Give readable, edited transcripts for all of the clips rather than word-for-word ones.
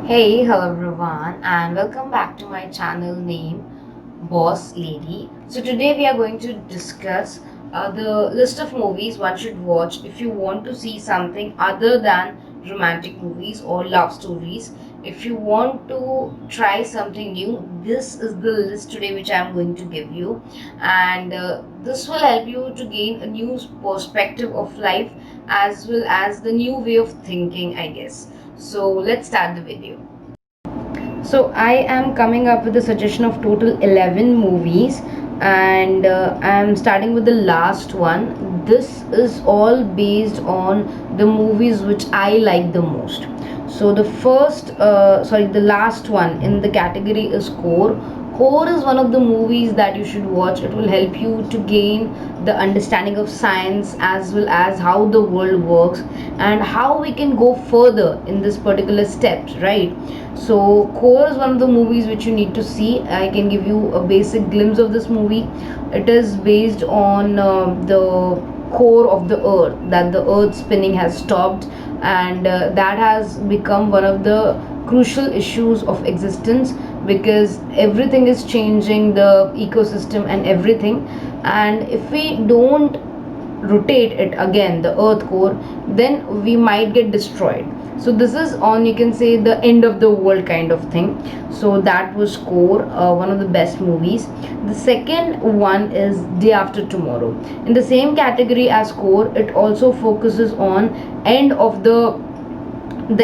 Hey, hello everyone, and welcome back to my channel name Boss Lady. So, today we are going to discuss the list of movies one should watch if you want to see something other than romantic movies or love stories. If you want to try something new, this is the list today which I am going to give you, and this will help you to gain a new perspective of life as well as the new way of thinking, I guess. So, let's start the video. So I am coming up with a suggestion of total 11 movies, and I am starting with the last one. This is all based on the movies which I like the most. So the last one in the category is Core. Core is one of the movies that you should watch. It will help you to gain the understanding of science as well as how the world works and how we can go further in this particular steps, right? So Core is one of the movies which you need to see. I can give you a basic glimpse of this movie. It is based on the core of the earth, that the earth spinning has stopped, and that has become one of the crucial issues of existence, because everything is changing, the ecosystem and everything, and if we don't rotate it again, the earth core, then we might get destroyed. So this is on, you can say, the end of the world kind of thing. So that was Core, one of the best movies. The second one is Day After Tomorrow. In the same category as Core, it also focuses on end of the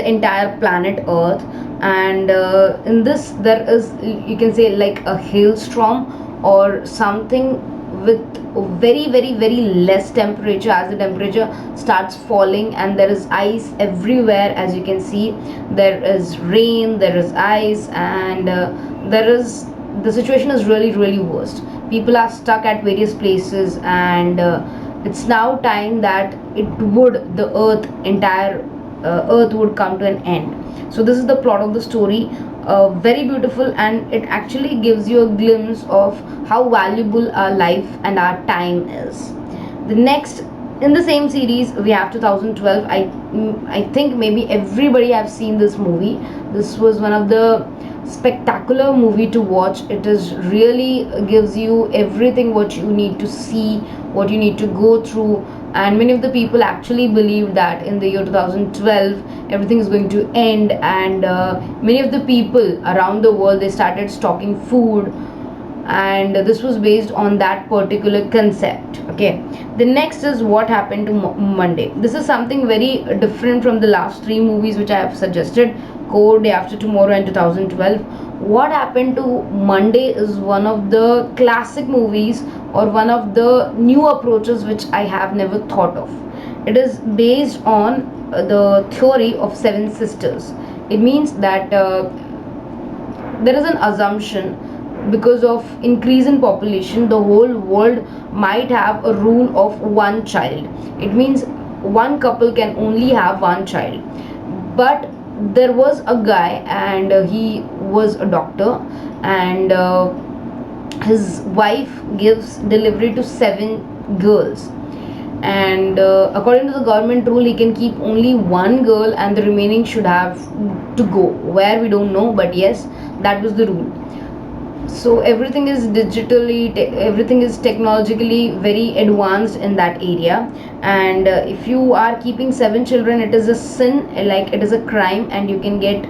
entire planet earth, and in this there is, you can say, like a hailstorm or something with very less temperature. As the temperature starts falling and there is ice everywhere, as you can see, there is rain, there is ice, and there is the situation is really worst. People are stuck at various places, and it's now time that it would the earth entire earth would come to an end. So this is the plot of the story. Very beautiful, and it actually gives you a glimpse of how valuable our life and our time is. The next in the same series we have 2012. I think maybe everybody have seen this movie. This was one of the spectacular movie to watch. It is really gives you everything what you need to see, what you need to go through, and many of the people actually believe that in the year 2012 everything is going to end, and many of the people around the world, they started stocking food, and this was based on that particular concept. Okay, the next is What Happened to Monday. This is something very different from the last three movies which I have suggested: Core, Day After Tomorrow, and 2012. What Happened to Monday is one of the classic movies, or one of the new approaches which I have never thought of. It is based on the theory of seven sisters. It means that there is an assumption, because of increase in population, the whole world might have a rule of one child. It means one couple can only have one child. But there was a guy, and he was a doctor, and his wife gives delivery to seven girls, and according to the government rule, he can keep only one girl and the remaining should have to go where we don't know, but yes, that was the rule. So everything is everything is technologically very advanced in that area, and if you are keeping seven children, it is a sin, like it is a crime, and you can get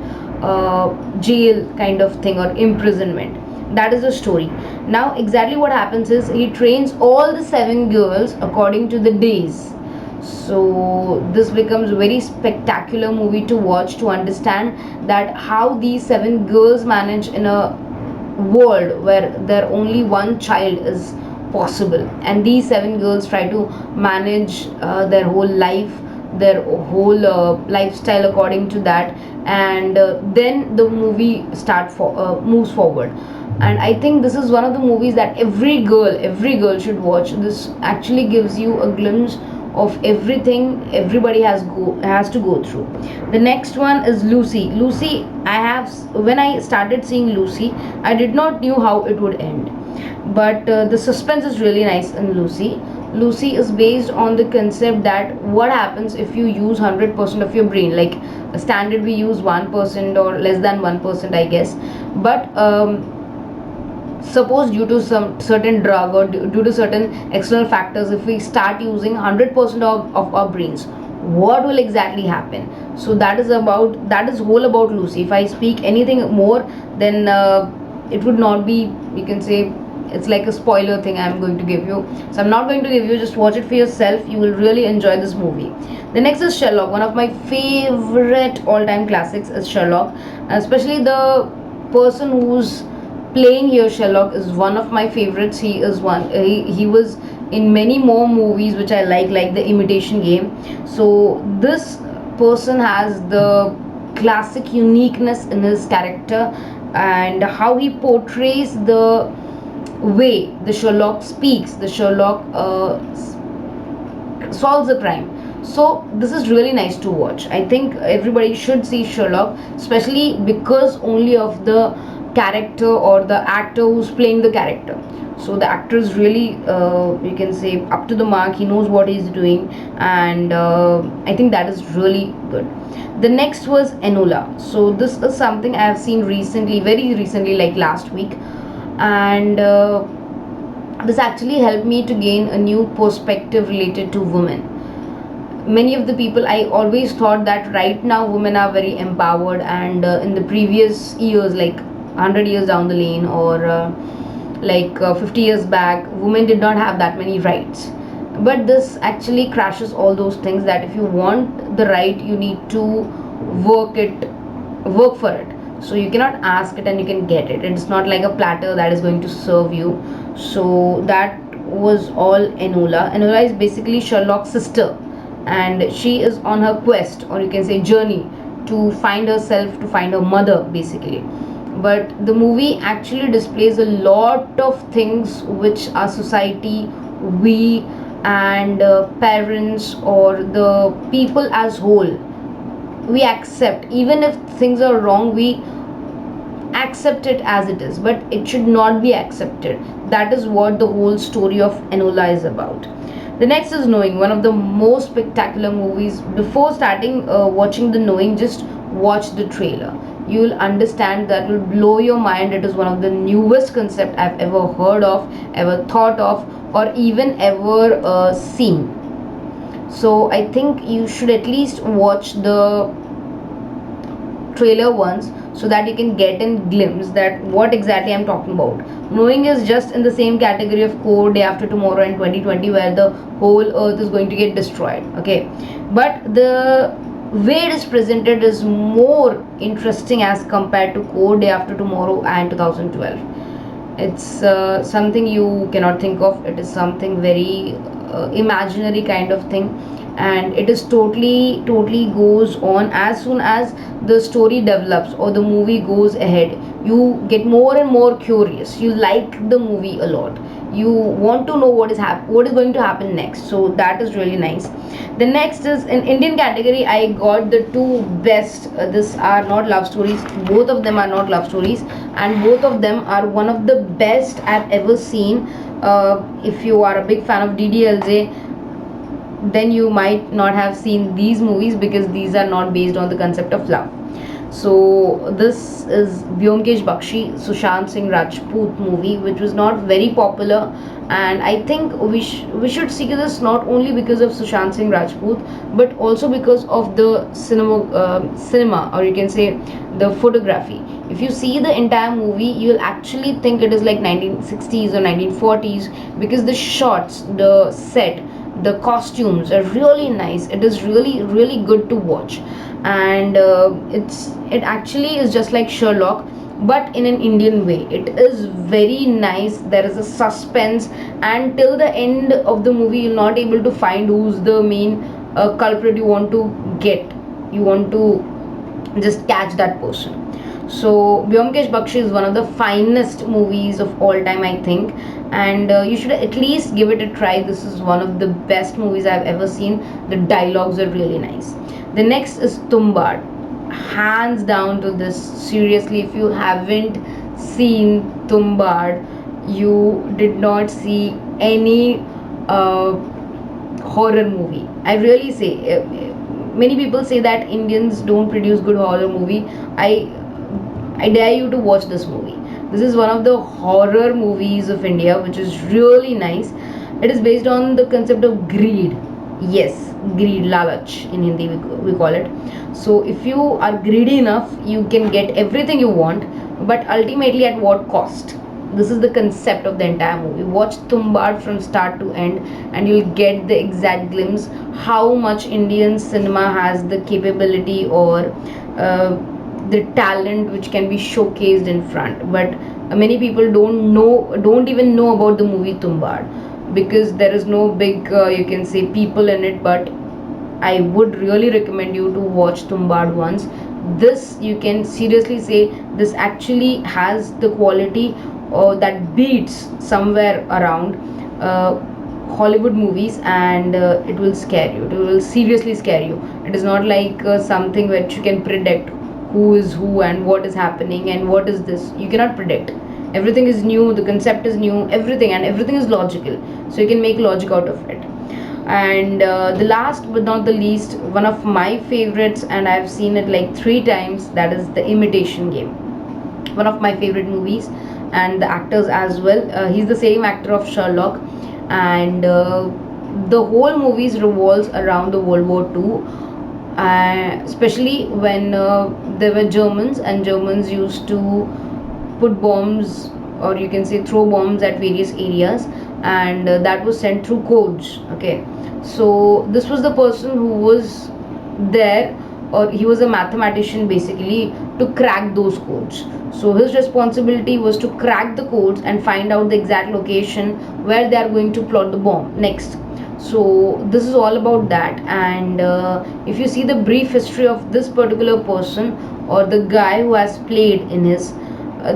jail kind of thing or imprisonment. That is the story. Now exactly what happens is, he trains all the seven girls according to the days. So this becomes a very spectacular movie to watch, to understand that how these seven girls manage in a world where there only one child is possible, and these seven girls try to manage their whole life, their whole lifestyle according to that, and then the movie moves forward. And I think this is one of the movies that every girl should watch. This actually gives you a glimpse of everything everybody has to go through. The next one is Lucy. I have, when I started seeing Lucy, I did not knew how it would end, but the suspense is really nice in Lucy. Lucy is based on the concept that what happens if you use 100% of your brain. Like standard we use 1% or less than 1%, I guess. But suppose due to some certain drug or due to certain external factors, if we start using 100% of our brains, what will exactly happen? So that is whole about Lucy. If I speak anything more, then it would not be, you can say, it's like a spoiler thing I'm going to give you. So I'm not going to give you, just watch it for yourself. You will really enjoy this movie. The next is Sherlock. One of my favorite all-time classics is Sherlock, especially the person who's playing here Sherlock is one of my favorites. He is one. He was in many more movies which I like the Imitation Game. So this person has the classic uniqueness in his character, and how he portrays the way the Sherlock speaks, the Sherlock solves a crime. So this is really nice to watch. I think everybody should see Sherlock, especially because only of the character or the actor who's playing the character. So the actor is really, you can say, up to the mark. He knows what he's doing, and I think that is really good. The next was Enola. So this is something I have seen recently, very recently, like last week, and this actually helped me to gain a new perspective related to women. Many of the people, I always thought that right now women are very empowered, and in the previous years, like 100 years down the lane, or 50 years back, women did not have that many rights. But this actually crashes all those things, that if you want the right, you need to work for it. So you cannot ask it and you can get it. It's not like a platter that is going to serve you. So that was all Enola. Enola is basically Sherlock's sister, and she is on her quest, or you can say journey, to find herself, to find her mother basically. But the movie actually displays a lot of things which our society, we, and parents, or the people as whole, we accept. Even if things are wrong, we accept it as it is, but it should not be accepted. That is what the whole story of Enola is about. The next is Knowing, one of the most spectacular movies. Before starting watching the Knowing, just watch the trailer. You will understand, that will blow your mind. It is one of the newest concept I've ever heard of, ever thought of, or even ever seen. So I think you should at least watch the trailer once, so that you can get a glimpse that what exactly I'm talking about. Knowing is just in the same category of Core, Day After Tomorrow, and 2020, where the whole earth is going to get destroyed. Okay, but the way it is presented is more interesting as compared to Core, Day After Tomorrow, and 2012. It's something you cannot think of. It is something very imaginary kind of thing, and it is totally goes on. As soon as the story develops or the movie goes ahead, you get more and more curious. You like the movie a lot. You want to know what is going to happen next. So that is really nice. The next is in Indian category. I got the two best. This are not love stories. Both of them are not love stories, and both of them are one of the best I've ever seen. If you are a big fan of DDLJ, then you might not have seen these movies, because these are not based on the concept of love. So this is Vyomkesh Bakshi, Sushant Singh Rajput movie, which was not very popular, and I think we should see this not only because of Sushant Singh Rajput, but also because of the cinema, or you can say the photography. If you see the entire movie, you'll actually think it is like 1960s or 1940s, because the shots, the set, the costumes are really nice. It is really good to watch, and it actually is just like Sherlock, but in an Indian way. It is very nice. There is a suspense, and till the end of the movie, you're not able to find who's the main culprit. You want to get, you want to just catch that person. So Vyomkesh Bakshi is one of the finest movies of all time, I think, and you should at least give it a try. This is one of the best movies I've ever seen. The dialogues are really nice. The next is Tumbar. Hands down to this. Seriously, if you haven't seen Tumbar, you did not see any horror movie. I really say, many people say that Indians don't produce good horror movie. I dare you to watch this movie. This is one of the horror movies of India, which is really nice. It is based on the concept of greed. Yes, greed, lalach in Hindi we call it. So if you are greedy enough, you can get everything you want, but ultimately at what cost? This is the concept of the entire movie. Watch Tumbar from start to end, and you'll get the exact glimpse how much Indian cinema has the capability or uh, the talent which can be showcased in front. But many people don't even know about the movie Tumbar, because there is no big you can say people in it. But I would really recommend you to watch Tumbad once. This, you can seriously say, this actually has the quality that beats somewhere around Hollywood movies, and it will scare you. It will seriously scare you. It is not like something which you can predict who is who and what is happening and what is this. You cannot predict. Everything is new, the concept is new, everything, and everything is logical. So you can make logic out of it. And the last but not the least, one of my favorites, and I've seen it like 3 times, that is the Imitation Game. One of my favorite movies, and the actors as well. He's the same actor of Sherlock, and the whole movies revolves around the World War II, especially when there were Germans, and Germans used to put bombs, or you can say throw bombs at various areas, and that was sent through codes. Okay, so this was the person who was there, or he was a mathematician basically, to crack those codes. So his responsibility was to crack the codes and find out the exact location where they are going to plot the bomb next. So this is all about that. And if you see the brief history of this particular person, or the guy who has played in his,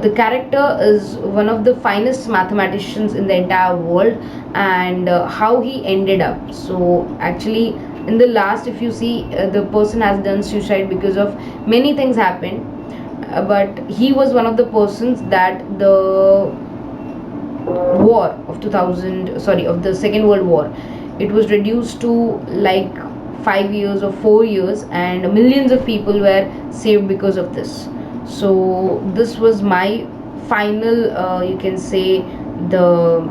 the character is one of the finest mathematicians in the entire world, and how he ended up. So actually, in the last, if you see, the person has done suicide because of many things happened, but he was one of the persons that the war of 2000, sorry, of the Second World War, it was reduced to like 5 years or 4 years, and millions of people were saved because of this. So this was my final you can say the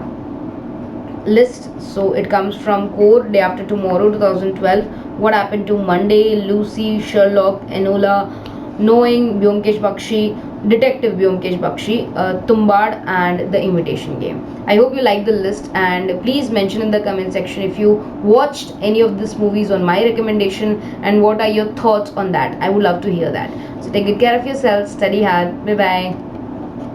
list. So it comes from Core, Day After Tomorrow 2012, What Happened to Monday, Lucy, Sherlock, Enola, Knowing, Byomkesh Bakshi, Detective Byomkesh Bakshi, Tumbad, and The Imitation Game. I hope you like the list, and please mention in the comment section if you watched any of these movies on my recommendation, and what are your thoughts on that. I would love to hear that. So take good care of yourself, study hard, bye bye.